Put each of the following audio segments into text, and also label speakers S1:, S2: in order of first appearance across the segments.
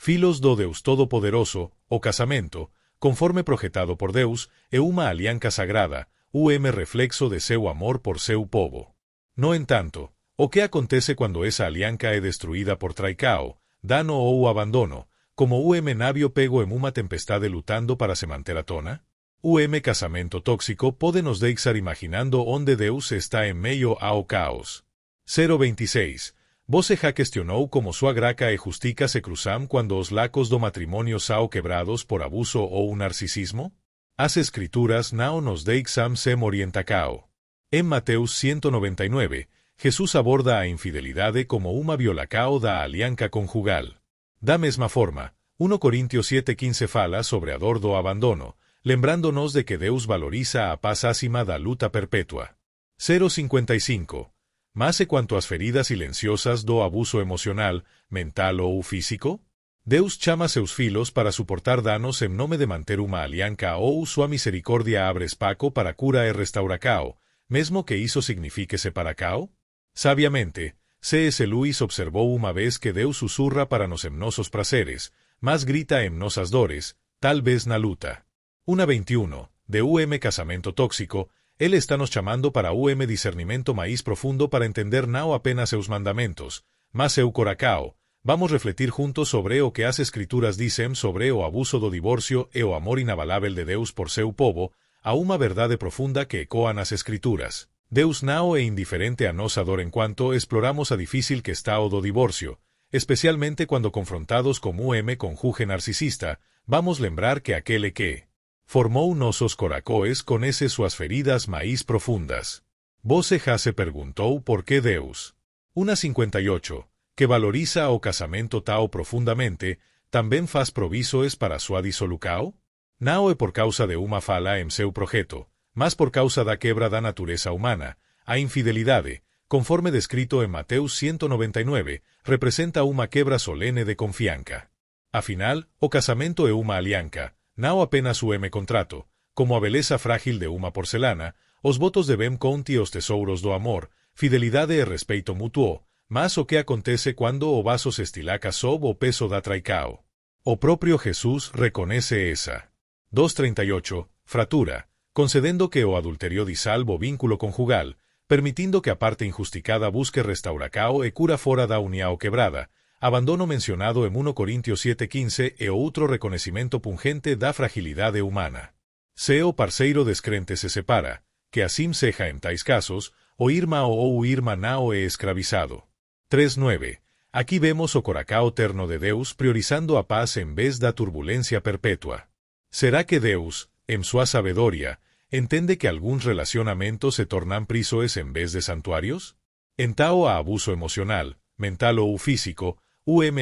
S1: Filos do Deus Todopoderoso, o casamento, conforme projetado por Deus, e uma aliança sagrada, reflexo de seu amor por seu povo. No entanto, o que acontece quando essa aliança é destruída por traicao, dano ou abandono, como navio pego en uma tempestade lutando para se manter a tona? Casamento tóxico pode nos deixar imaginando onde Deus está em meio ao caos. 026. Você já questionou como sua graça e justiça se cruzam quando os lacos do matrimônio são quebrados por abuso ou narcisismo? As escrituras não nos deixam sem orientacao. En Mateus 199, Jesús aborda a infidelidade como uma violacao da aliança conjugal. Da mesma forma, 1 Corintios 7:15 fala sobre a dor do abandono, lembrándonos de que Deus valoriza a paz acima da luta perpétua. 055. Mas e quanto às feridas silenciosas do abuso emocional, mental ou físico? Deus chama seus filhos para suportar danos em nome de manter uma aliança ou sua misericórdia abre espaço para cura e restauracao, mesmo que isso signifique separacao? Sabiamente, C.S. Lewis observou uma vez que Deus susurra para nos em nossos prazeres, mas grita em nossas dores, tal vez na luta. 1:21, de casamento tóxico, Ele está nos chamando para discernimento mais profundo para entender não apenas seus mandamentos, mas seu coracao. Vamos refletir juntos sobre o que as escrituras dizem sobre o abuso do divórcio e o amor inabalável de Deus por seu povo, a uma verdade profunda que ecoa nas escrituras. Deus não é indiferente a nossa dor enquanto exploramos a difícil que está o do divórcio, especialmente quando confrontados com conjuge narcisista, vamos lembrar que aquele que formou nossos coracoes conhece suas feridas mais profundas. Você já se perguntou por que Deus, 1:58, que valoriza o casamento tão profundamente, também faz provisos para sua dissolucao? Não é por causa de uma fala em seu projeto, mas por causa da quebra da natureza humana. A infidelidade, conforme descrito en Mateus 199, representa uma quebra solene de confiança. Afinal, o casamento é uma aliança, não apenas contrato. Como a beleza frágil de uma porcelana, os votos devem conti os tesouros do amor, fidelidade e respeito mútuo, mas o que acontece quando o vaso se estilaca sob o peso da traicao? O próprio Jesus reconhece essa. 2:38, fratura, concedendo que o adulterio disalva o vínculo conjugal, permitindo que a parte injusticada busque restauracao e cura fora da união quebrada, abandono mencionado en 1 Corintios 7:15 e outro reconhecimento pungente da fragilidade humana. Se o parceiro descrente se separa, que assim seja en tais casos, o irmã ou irmã não é escravizado. 3:9. Aquí vemos o coracao terno de Deus priorizando a paz en vez da turbulencia perpetua. Será que Deus, en sua sabedoria, entende que alguns relacionamentos se tornan prisoes en vez de santuarios? Entao a abuso emocional, mental ou físico,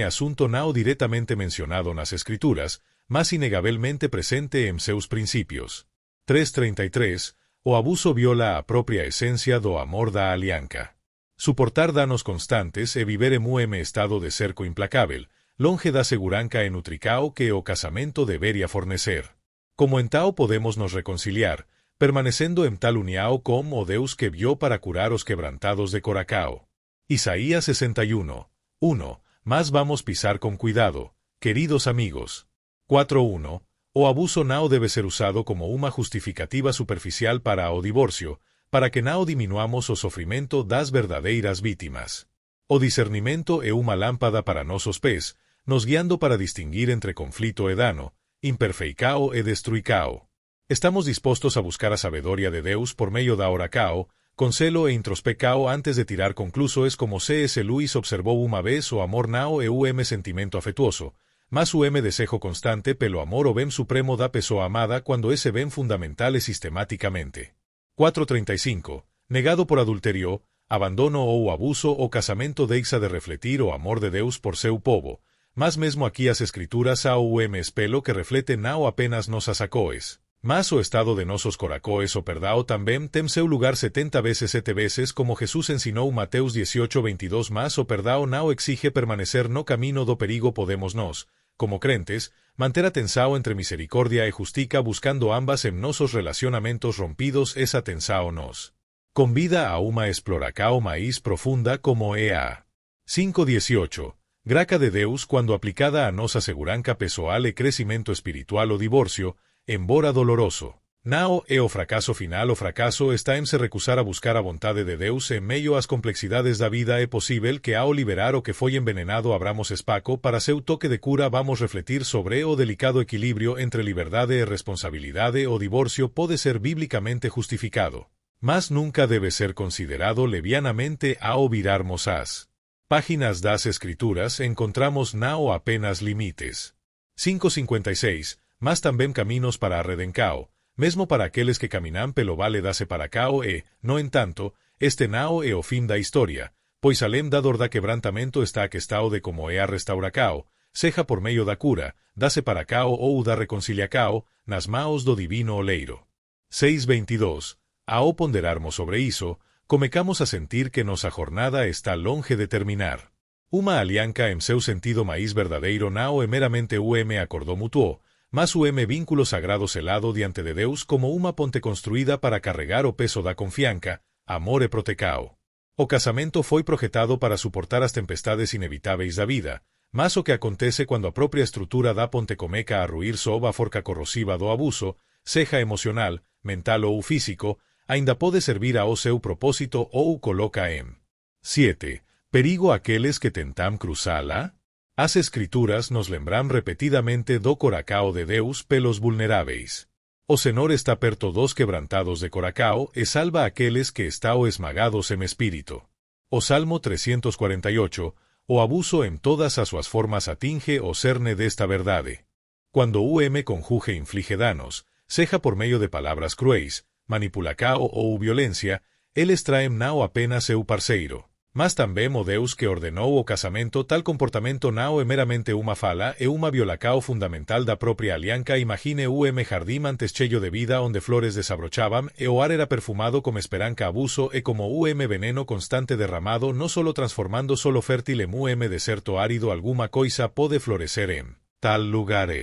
S1: asunto não diretamente mencionado nas escrituras, mas inegavelmente presente en seus principios. 3:33. O abuso viola a propia esencia do amor da aliança. Suportar danos constantes e viver en estado de cerco implacável, longe da segurança e nutricao que o casamento debería fornecer. Como en tao podemos nos reconciliar, permanecendo en tal união como o Deus que vio para curar os quebrantados de coracao. Isaías 61:1. Mas vamos pisar con cuidado, queridos amigos. 4:1. O abuso não debe ser usado como uma justificativa superficial para o divórcio, para que não diminuamos o sofrimento das verdadeiras vítimas. O discernimento é uma lâmpada para nossos pés, nos guiando para distinguir entre conflito e dano, imperfeicao e destruicao. Estamos dispostos a buscar a sabedoria de Deus por meio da oracao, con celo e introspecao antes de tirar conclusos como C.S. Lewis observou uma vez o amor não é sentimento afetuoso, mas desejo constante pelo amor o bem supremo da pessoa amada quando esse bem fundamental é sistematicamente. 4:35. Negado por adulterio, abandono ou abuso o casamento deixa de refletir o amor de Deus por seu povo, mas mesmo aqui as escrituras há espelho que reflete não apenas nossas acoes. Mas o estado de nosos coracoes o perdão também tem seu lugar 70 vezes 7 vezes como Jesus ensinou Mateus 18:22 mas o perdão não exige permanecer no caminho do perigo podemos nós, como crentes, manter atenção entre misericórdia e justiça buscando ambas en nosos relacionamentos rompidos esa atenção nos convida a uma exploração mais profunda como é a 5:18. Graca de Deus cuando aplicada a nos aseguranca pessoal e crecimiento espiritual o divorcio, embora doloroso. Nao o fracaso final o fracaso está en se recusar a buscar a vontade de Deus en meio ás complexidades da vida é possível que ao liberar o que foi envenenado abramos espaco para seu toque de cura vamos refletir sobre o delicado equilibrio entre liberdade e responsabilidade o divorcio pode ser bíblicamente justificado. Mas nunca debe ser considerado levianamente ao virarmos as páginas das Escrituras encontramos nao apenas limites. 5:56, mas tamén caminos para a redencao, mesmo para aqueles que caminan pelo vale da separacao no entanto, este nao o fin da historia, pois além da dor da quebrantamento está aquestao de como a restauracao, seja por meio da cura, da separacao ou da reconciliacao, nas maos do divino oleiro. 6:22. Ao ponderarmos sobre iso, comecamos a sentir que nosa jornada está longe de terminar. Uma alianca en seu sentido máis verdadeiro nao meramente acordó mutuo, mas vínculo sagrado selado diante de Deus como uma ponte construída para carregar o peso da confianca, amor e protecao. O casamento foi projetado para suportar as tempestades inevitáveis da vida, mas o que acontece quando a propia estrutura da ponte comeca a ruir sob a forca corrosiva do abuso, seja emocional, mental ou físico, ainda pode servir ao seu propósito ou coloca en 7. Perigo aqueles que tentam cruzala? As Escrituras nos lembram repetidamente do coracao de Deus pelos vulneráveis. O Senhor está perto dos quebrantados de coracao e salva aqueles que estão esmagados en espírito. O Salmo 348, o abuso en todas as suas formas atinge o cerne desta verdade. Cuando conjuge inflige danos, seja por meio de palabras cruéis, manipulacao ou violencia, eles traem nao apenas seu parceiro. Mas tamén o Deus que ordenou o casamento tal comportamento nao meramente uma fala e uma violacao fundamental da propia alianca imagine jardín antes cheio de vida onde flores desabrochaban e o ar era perfumado como esperanca abuso e como veneno constante derramado no solo transformando solo fértil deserto árido alguma coisa pode florecer en tal lugar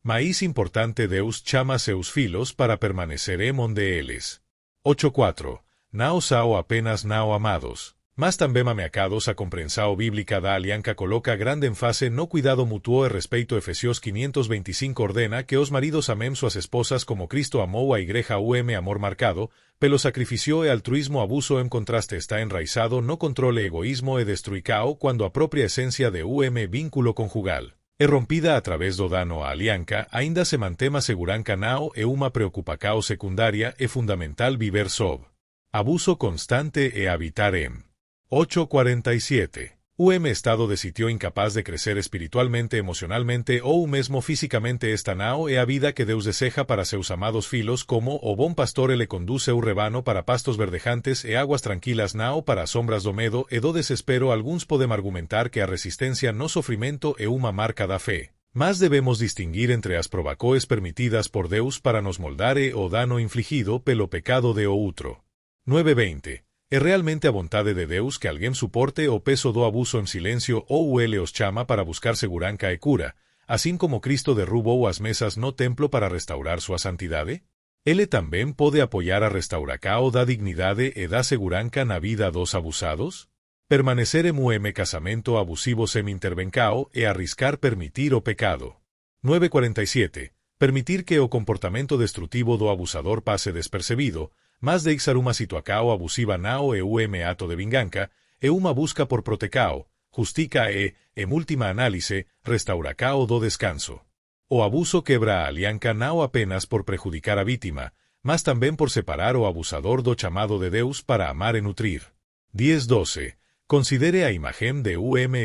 S1: Maíz importante Deus chama seus filos para permanecer onde eles. 8:4. Nao sao apenas nao amados. Mas tamén ameacados a comprensao bíblica da alianca coloca grande enfase no cuidado mutuo e respeito Efesios 525 ordena que os maridos amem suas esposas como Cristo amou a igreja amor marcado, pelo sacrificio e altruismo abuso en contraste está enraizado no controle egoísmo e destruicao cuando a propia esencia de vínculo conjugal. E rompida a través do dano a alianca, ainda se mantema seguranca nao e uma preocupacao secundaria e fundamental viver sob abuso constante e habitar en 8:47. Estado de sitio incapaz de crecer espiritualmente, emocionalmente ou mesmo físicamente esta nao a vida que Deus deseja para seus amados filos como o bon pastor le conduce o rebano para pastos verdejantes e aguas tranquilas nao para as sombras do medo e do desespero alguns podem argumentar que a resistencia no sofrimento é uma marca da fe. Mas debemos distinguir entre as provacoes permitidas por Deus para nos moldar e o dano infligido pelo pecado de outro. 9:20. É realmente a vontade de Deus que alguén suporte o peso do abuso en silencio ou ele os chama para buscar seguranca e cura, así como Cristo derrubou as mesas no templo para restaurar súa santidade? Ele tamén pode apoiar a restauracao da dignidade e da seguranca na vida dos abusados? Permanecer en casamento abusivo semi-intervencao e arriscar permitir o pecado. 9:47. Permitir que o comportamento destrutivo do abusador pase despercebido, mas deixar uma situação abusiva nao e ato de vinganca, e uma busca por protecao, justica en última análise, restauracao do descanso. O abuso quebra a alianca nao apenas por prejudicar a vítima, mas tamén por separar o abusador do chamado de Deus para amar e nutrir. 10:12. Considere a imagen de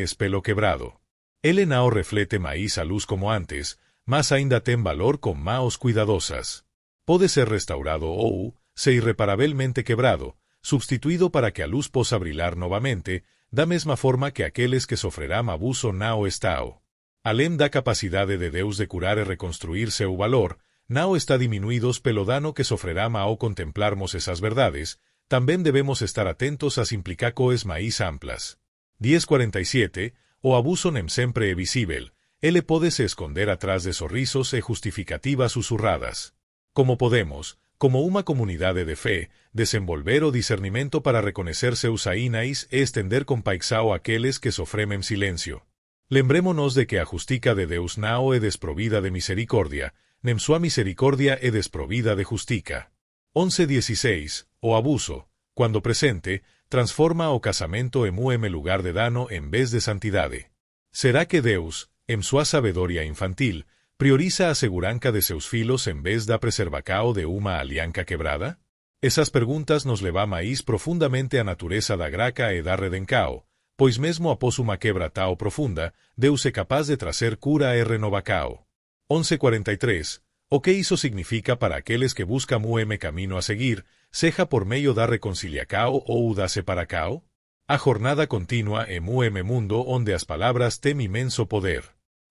S1: espelo quebrado. Ele nao reflete máis a luz como antes, mas ainda ten valor con maos cuidadosas. Pode ser restaurado ou, se irreparablemente quebrado, substituído para que a luz possa brilhar novamente, da mesma forma que aqueles que sofrerán abuso nao estao. Além da capacidade de Deus de curar e reconstruir seu valor, nao está diminuídos pelo dano que sofrerán ao contemplarmos esas verdades, tamén debemos estar atentos ás implicacoes máis amplas. 10:47. O abuso nem sempre é visível, ele pode se esconder atrás de sorrisos e justificativas susurradas. Como podemos, como uma comunidade de fe, desenvolver o discernimento para reconocer seus ainais e estender compaixão aqueles que sofrem en silencio. Lembrémonos de que a justica de Deus nao é desprovida de misericordia, nem sua misericordia é desprovida de justica. 11:16, o abuso, cuando presente, transforma o casamento en lugar de dano en vez de santidade. ¿Será que Deus, en sua sabedoria infantil, prioriza a seguranca de seus filos en vez da preservacao de uma alianca quebrada? Esas preguntas nos levamos profundamente a natureza da graca e da redencao, pois mesmo após uma quebra tao profunda, Deus é capaz de trazer cura e renovacao. 11:43, o que isso significa para aqueles que buscam camino a seguir, seja por meio da reconciliacao ou da separacao? A jornada continua en mundo onde as palavras têm imenso poder.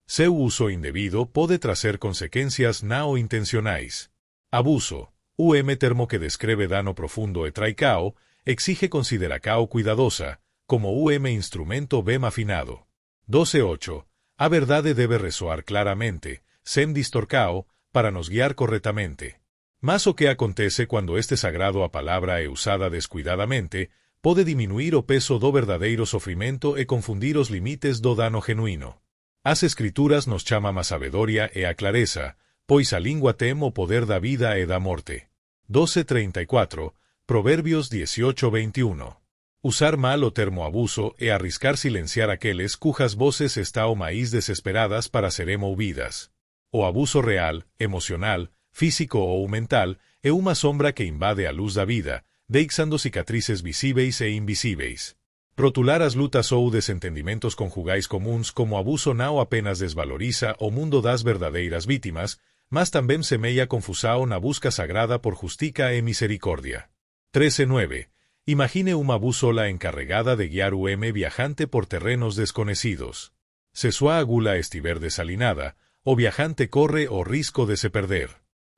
S1: Seu uso indebido pode trazer consequências não intencionais. Abuso, termo que descreve dano profundo e traicao, exige consideracao cuidadosa, como instrumento bem afinado. 12:8, a verdade debe ressoar claramente, sem distorcao, para nos guiar corretamente. Mas o que acontece quando este sagrado a palavra é usada descuidadamente, pode diminuir o peso do verdadeiro sofrimento e confundir os limites do dano genuíno. As escrituras nos chamam a sabedoria e a clareza, pois a língua tem o poder da vida e da morte. 12:34, Proverbios 18:21. Usar mal o termo abuso e arriscar silenciar aqueles cujas voces está o maíz desesperadas para serem ouvidas. O abuso real, emocional, físico ou mental é uma sombra que invade a luz da vida, deixando cicatrices visíveis e invisíveis. Rotular as lutas ou desentendimentos conjugais comuns como abuso não apenas desvaloriza o mundo das verdadeiras vítimas, mas também semeia confusão na busca sagrada por justica e misericórdia. 13:9. Imagine uma bússola encarregada de guiar viajante por terrenos desconhecidos. Se sua agulha estiver desalinada, o viajante corre o risco de se perder.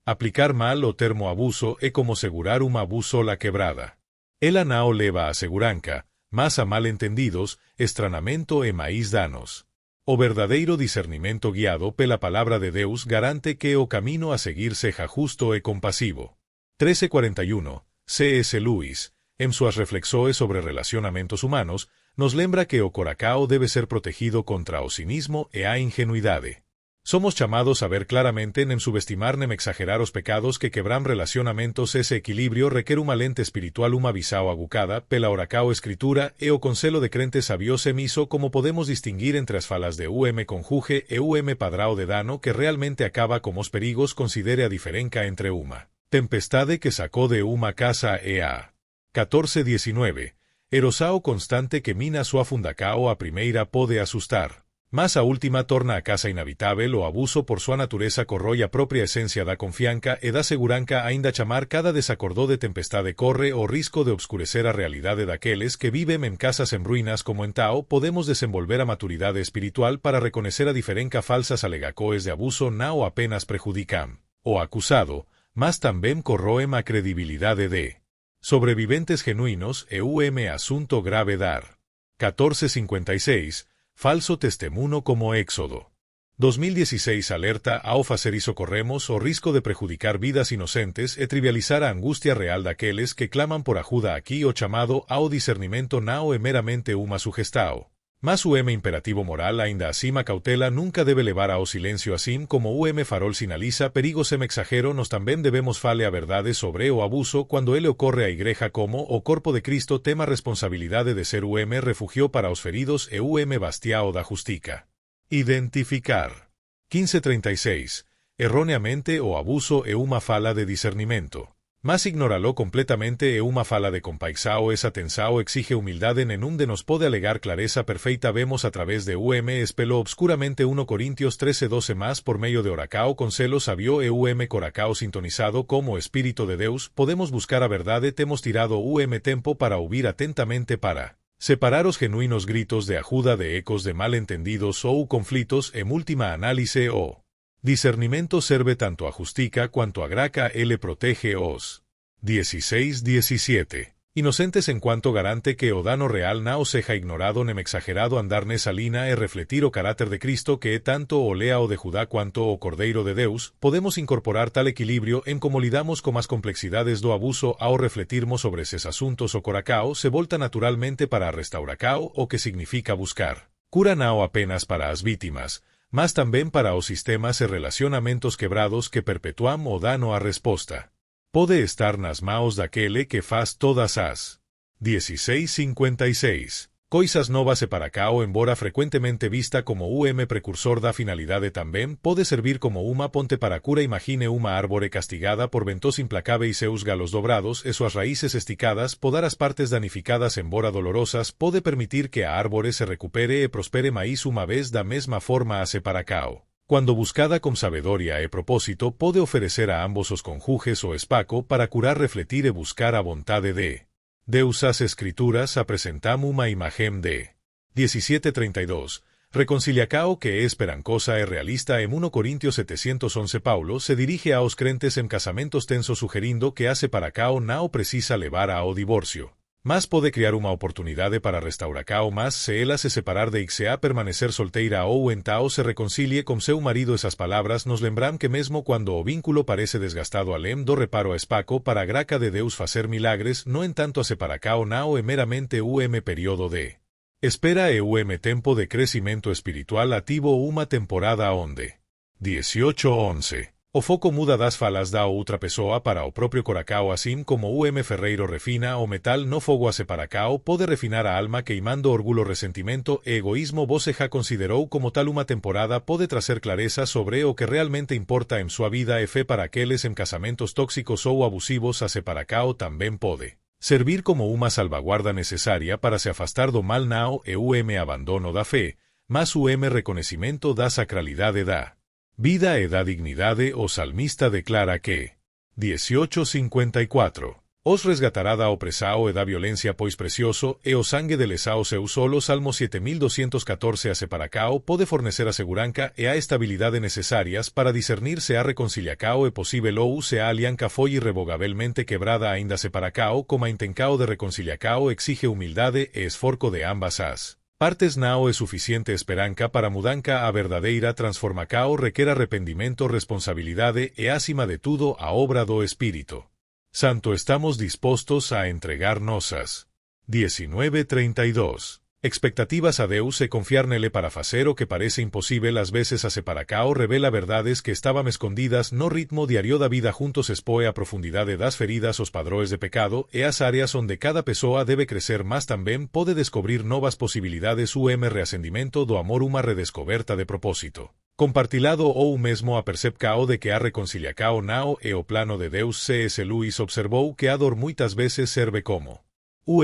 S1: Aplicar mal o termo abuso é como segurar uma bússola quebrada. Ela não leva a seguranca, mas a mal entendidos, estranamento e mais danos. O verdadeiro discernimento guiado pela palavra de Deus garante que o camino a seguir seja justo e compasivo. 13:41, C.S. Lewis, en suas reflexões sobre relacionamentos humanos, nos lembra que o coracao debe ser protegido contra o cinismo e a ingenuidade. Somos chamados a ver claramente nem subestimar nem exagerar os pecados que quebran relacionamentos. Ese equilibrio requer uma lente espiritual uma visão agucada pela oracao escritura e o conselho de crentes sabios emiso como podemos distinguir entre as falas de conjuge e padrao de dano que realmente acaba como os perigos considere a diferença entre uma tempestade que sacó de uma casa e a 14:19, erosao constante que mina sua fundacao a primeira pode asustar. Mas a última torna a casa inhabitável o abuso por sua natureza corrói a propia esencia da confianca e da seguranca ainda chamar cada desacordó de tempestade corre o risco de obscurecer a realidade daqueles que viven en casas en ruínas como en Tao podemos desenvolver a maturidade espiritual para reconocer a diferenca falsas alegacoes de abuso não apenas prejudicam o acusado, mas tamén corroem a credibilidade de sobreviventes genuínos e asunto grave dar. 14:56, falso testemunho como Éxodo. 2016 alerta ao facer iso corremos o risco de prejudicar vidas inocentes e trivializar a angustia real daqueles que claman por ajuda aquí o chamado ao discernimento não é meramente uma sugestao. Mas o imperativo moral ainda acima cautela nunca debe levar ao silencio assim como o farol sinaliza perigos exagero nos também devemos fale a verdade sobre o abuso quando ele ocorre a igreja como o corpo de Cristo tema responsabilidade de ser refugio para os feridos e bastiao da justica. Identificar. 15:36. Erróneamente o abuso é uma fala de discernimento. Mas ignorarlo completamente é uma fala de compaixão. Esa tensao exige humildade nenhum de nos pode alegar clareza perfeita vemos a través de espeló obscuramente 1 Corintios 13:12 más por meio de oracao conselho sabio e coracao sintonizado como Espírito de Deus podemos buscar a verdade temos tirado tempo para ouvir atentamente para separar os genuínos gritos de ajuda de ecos de malentendidos ou conflitos en última análise o discernimento serve tanto a justica cuanto a graca ele protege os 16:17. Inocentes en cuanto garante que o dano real não seja ignorado nem exagerado andar nesa lina e refletir o caráter de Cristo que é tanto o leao de Judá cuanto o Cordeiro de Deus, podemos incorporar tal equilibrio en como lidamos con as complexidades do abuso ao refletirmos sobre eses asuntos o coracao se volta naturalmente para restauracao o que significa buscar Cura nao apenas para as vítimas, mas também para os sistemas e relacionamentos quebrados que perpetuam o dano a resposta. Pode estar nas mãos daquele que faz todas as 1656 coisas novas e para cao, embora frecuentemente vista como precursor da finalidade também, pode servir como uma ponte para cura. Imagine uma árvore castigada por ventos implacáveis, seus galos dobrados e suas raíces esticadas, podar as partes danificadas embora dolorosas, pode permitir que a árvore se recupere e prospere mais uma vez da mesma forma a se para cao. Quando buscada com sabedoria e propósito, pode oferecer a ambos os conjuges o espaco para curar, refletir e buscar a vontade de Deus. As Escrituras apresentam uma imagem de 17:32. Reconcilia cao que é esperancosa e realista. En 1 Corintios 711 Paulo se dirige aos crentes en casamentos tensos sugerindo que a separacao não precisa levar ao divórcio, mas pode criar uma oportunidade para restauracao, mas se ela se separar de Ixea, permanecer solteira ou entao se reconcilie com seu marido. Esas palavras nos lembram que mesmo quando o vínculo parece desgastado, além do reparo a espaco para a graca de Deus facer milagres, no entanto a separacao não é meramente período de espera e tempo de crescimento espiritual ativo. Uma temporada onde 18:11 o foco muda das falas da outra pessoa para o próprio coracao, assim como Ferreiro refina o metal no fogo. A separacao pode refinar a alma queimando orgulho, ressentimento e egoísmo. Você já considerou como tal uma temporada pode trazer clareza sobre o que realmente importa em sua vida e fé para aqueles em casamentos tóxicos ou abusivos. A separacao também pode servir como uma salvaguarda necessária para se afastar do mal nao e abandono da fé, mas reconhecimento da sacralidade da vida e da dignidade. O salmista declara que 18:54 os resgatará da opresao e da violencia, pois precioso e o sangue de lesao seu solo. Salmo 7214. A separacao pode fornecer a segurança e a estabilidade necessárias para discernir se a reconciliacao é possível ou se a alianca foi irrevogavelmente quebrada. Ainda separacao como a intencao de reconciliacao exige humildade e esforço de ambas as partes. Nao é suficiente esperança para mudança. A verdadeira transformacao requer arrependimento, responsabilidade e, acima de tudo, a obra do Espírito Santo. Estamos dispostos a entregar nossas 19:32 expectativas a Deus e confiar nele para facer o que parece impossível. Às vezes a separacao revela verdades que estavam escondidas no ritmo diario da vida. Juntos expoe a profundidade das feridas, os padrões de pecado e as áreas onde cada pessoa debe crescer, mas também pode descobrir novas possibilidades. Reacendimento do amor, uma redescoberta de propósito compartilado ou mesmo a percepcao de que a reconciliacao nao e o plano de Deus. C.S. Lewis observou que a dor muitas vezes serve como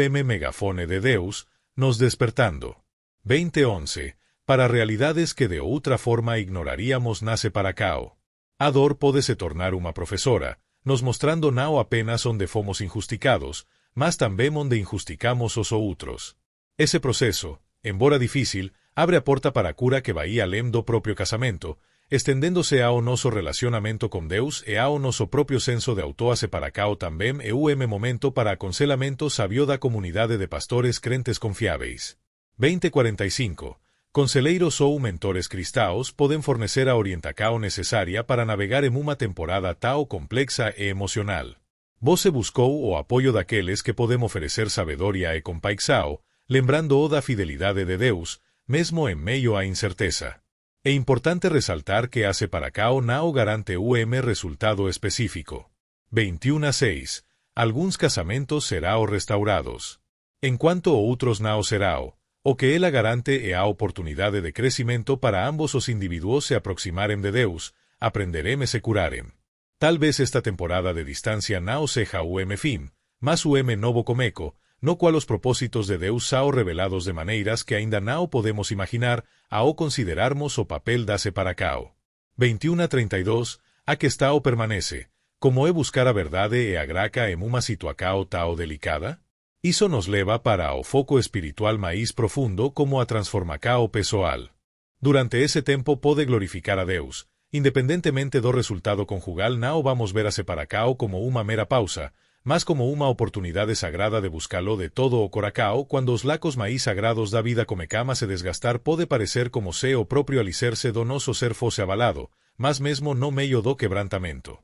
S1: megafone de Deus, nos despertando 20:11 para realidades que de outra forma ignoraríamos. Na separacao, a dor pode se tornar uma professora, nos mostrando não apenas onde fomos injusticados, mas também onde injusticamos os outros. Esse processo, embora difícil, abre a porta para a cura que vai além do próprio casamento, estendendo-se ao nosso relacionamento com Deus e ao nosso próprio senso de auto. A separacao também é momento para aconselhamento sabio da comunidade de pastores crentes confiáveis. 20:45 conselheiros ou mentores cristãos podem fornecer a orientação necessária para navegar em uma temporada tão complexa e emocional. Você buscou o apoio daqueles que podem oferecer sabedoria e compaixão, lembrando da fidelidade de Deus, mesmo em meio à incerteza. É importante ressaltar que a separacao não garante resultado específico. 21:6 alguns casamentos serão restaurados, enquanto outros não serão. O que ela garante é a oportunidade de crescimento para ambos os indivíduos se aproximarem de Deus, aprenderem e se curarem. Talvez esta temporada de distancia não seja fim, mas novo começo, no qual os propósitos de Deus são revelados de maneiras que ainda não podemos imaginar ao considerarmos o papel da separacao. 21:32 a que está o permanece, como é buscar a verdade e a graca em uma situação tão delicada? Isso nos leva para o foco espiritual mais profundo, como a transformacao pessoal. Durante esse tempo pode glorificar a Deus. Independentemente do resultado conjugal, não vamos ver a separacao como uma mera pausa, mas como uma oportunidade sagrada de buscá-lo de todo o coracao. Quando os lacos mais sagrados da vida comecama se desgastar, pode parecer como se o próprio alicerce do nosso ser fosse abalado, mas mesmo no meio do quebrantamento.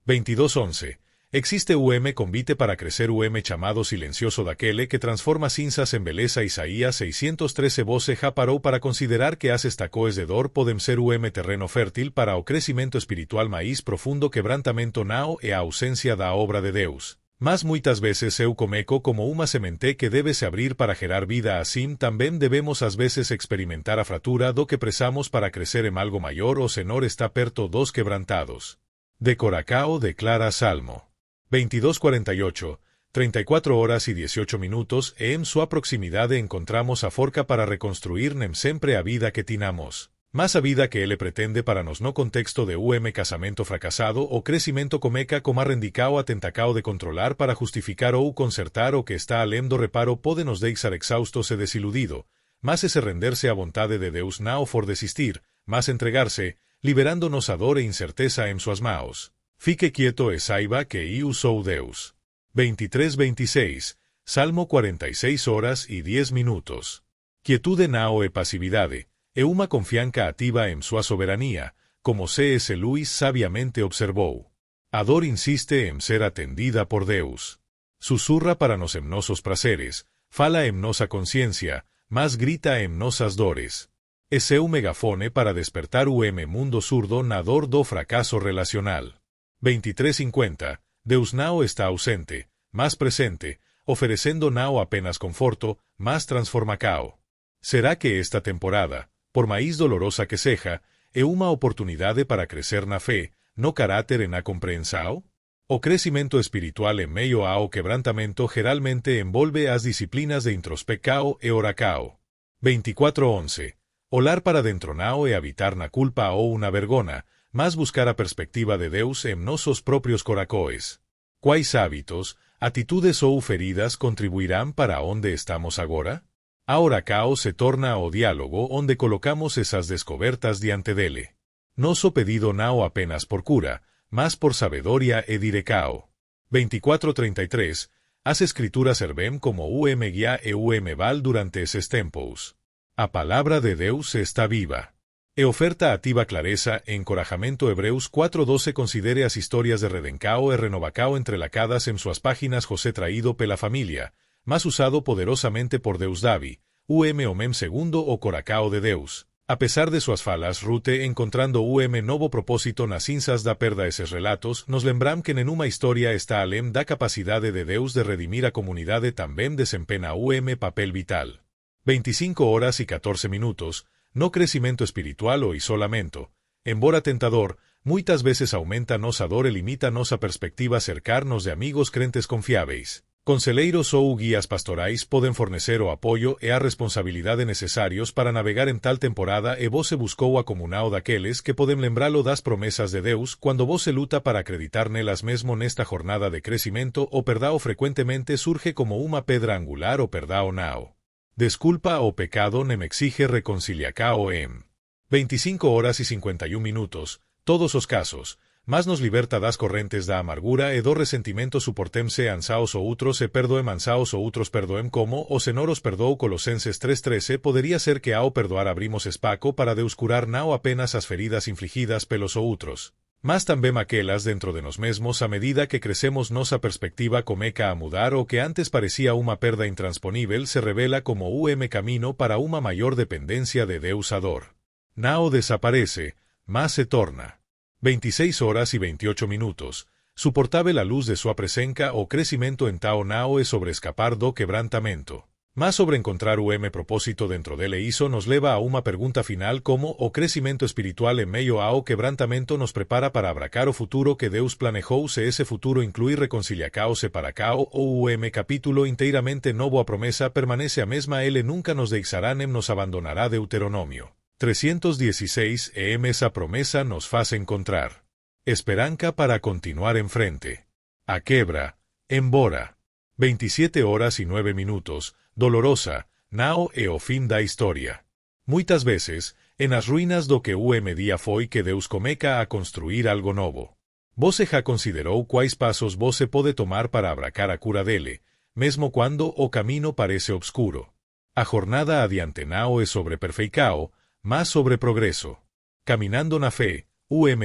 S1: 22:11 Existe convite para crecer chamado silencioso daquele que transforma cinzas en beleza Isaías 613 voce já parou para considerar que as estacoes de dor podem ser terreno fértil para o crescimento espiritual mais profundo quebrantamento nao e a ausência da obra de Deus. Mas muitas vezes eu comeco como uma semente que debe se abrir para gerar vida assim também devemos às vezes experimentar a fratura do que precisamos para crescer em algo maior o Senhor está perto dos quebrantados. De Coracao declara Salmo 22:48, 34 horas y 18 minutos e en sua proximidade encontramos a forca para reconstruir nem sempre a vida que tinamos. Mas a vida que ele pretende para nos no contexto de casamento fracasado o crescimento comeca como rendicao a tentacao de controlar para justificar ou consertar o que está além do reparo pode nos deixar exaustos e desiludido, mas esse renderse à vontade de Deus não for desistir, mas entregarse, liberando-nos a dor e incerteza em suas mãos. Fique quieto e saiba que eu sou Deus. 23:26, Salmo 46 horas y 10 minutos. Quietude nao e pasividade, e uma confiança ativa em sua soberania, como C.S. Lewis sabiamente observou. A dor insiste em ser atendida por Deus. Susurra para nos nosos prazeres, fala em nossa consciência, mas grita em nossas dores. É seu megafone para despertar o mundo surdo na dor do fracasso relacional. 23:50, Deus não está ausente, mas presente, oferecendo não apenas conforto, mas transformacao. Será que esta temporada, por mais dolorosa que seja, é uma oportunidade para crescer na fé, no caráter e na compreensão? O crescimento espiritual em meio ao quebrantamento geralmente envolve as disciplinas de introspecao e oracao. 24:11, olar para dentro não e habitar na culpa ou na vergona, mas buscar a perspectiva de Deus em nossos próprios coracoes. Quais hábitos, atitudes ou feridas contribuirán para onde estamos agora? A oracao se torna o diálogo onde colocamos esas descobertas diante dele. Noso pedido não apenas por cura, mas por sabedoria e direcao. 24:33, as escrituras servem como guia e val durante esses tempos. A palavra de Deus está viva. E oferta ativa clareza e encorajamento Hebreus 4:12 considere as historias de Redencao e Renovacao entrelacadas en suas páginas José traído pela familia, mas usado poderosamente por Deus Davi, omem segundo o Coracao de Deus. A pesar de suas falas Rute encontrando novo propósito nas cinzas da perda esses relatos, nos lembram que nenhuma historia está além da capacidade de Deus de redimir a comunidade também desempenha papel vital. 25 horas y 14 minutos, no crecimento espiritual o isolamento. Embora tentador, muitas veces aumenta nosa dor e limita nosa perspectiva cercar-nos de amigos crentes confiáveis. Conselheiros ou guías pastorais podem fornecer o apoio e a responsabilidade necessários para navegar en tal temporada e você buscou a comunao daqueles que podem lembrá-lo das promessas de Deus quando você luta para acreditar nelas mesmo nesta jornada de crescimento o perdao frecuentemente surge como uma pedra angular o perdao nao. Desculpa o pecado nem exige reconciliacao em 25 horas y 51 minutos, todos os casos, mas nos liberta das correntes da amargura e do ressentimento suportemse ansaos outros e perdoem ansaos outros perdoem como o Senhor os perdoou Colosenses 3:13 poderia ser que ao perdoar abrimos espaco para Deus curar não apenas as feridas infligidas pelos outros, mas também aquelas dentro de nós mesmos a medida que crecemos nossa perspectiva comeca a mudar o que antes parecia uma perda intransponível se revela como camino para uma maior dependencia de Deus a dor. Não desaparece, mas se torna. 26 horas y 28 minutos, suportável a luz de sua presença o crescimento en tao nao e sobre escapar do quebrantamento. Mas sobre encontrar propósito dentro dele isso nos leva a uma pergunta final como o crescimento espiritual en meio ao quebrantamento nos prepara para abracar o futuro que Deus planejou se ese futuro inclui reconciliacao separacao ou capítulo inteiramente novo a promesa permanece a mesma ele nunca nos deixará nem nos abandonará Deuteronomio 316 esa promesa nos faz encontrar esperança para continuar en frente. A quebra, embora. 27 horas y 9 minutos, dolorosa, nao e o fin da historia. Muitas veces, en as ruínas do que día foi que Deus comeca a construir algo novo. Você já considerou quais passos você pode tomar para abracar a cura dele, mesmo quando o camino parece obscuro. A jornada adiante nao é sobre perfeicao, mas sobre progreso. Caminando na fé,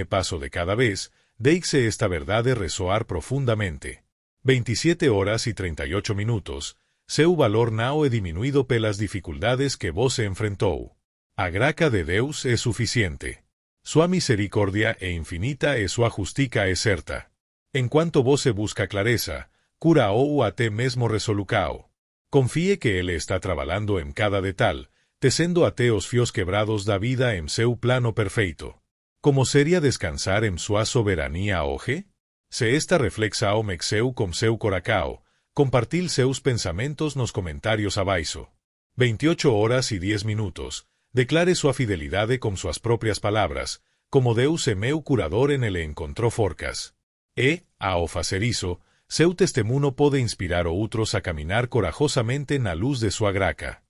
S1: paso de cada vez, deixe esta verdade ressoar profundamente. 27 horas y 38 minutos, seu valor não é diminuído pelas dificuldades que você enfrentou. A graça de Deus é suficiente. Sua misericórdia é infinita e sua justiça é certa. Enquanto você busca clareza, cura ou até mesmo resolucao. Confie que Ele está trabalhando em cada detal, tecendo até os fios quebrados da vida em seu plano perfeito. Como seria descansar em sua soberania hoje? Se esta reflexa o mexeu com seu coracao, compartil seus pensamentos nos comentários abaixo. 28 horas y 10 minutos. Declare sua fidelidade com suas próprias palavras, como Deus é meu curador en ele encontró forcas. E, ao facer isso, seu testemunho pode inspirar outros a caminar corajosamente na luz de sua graça.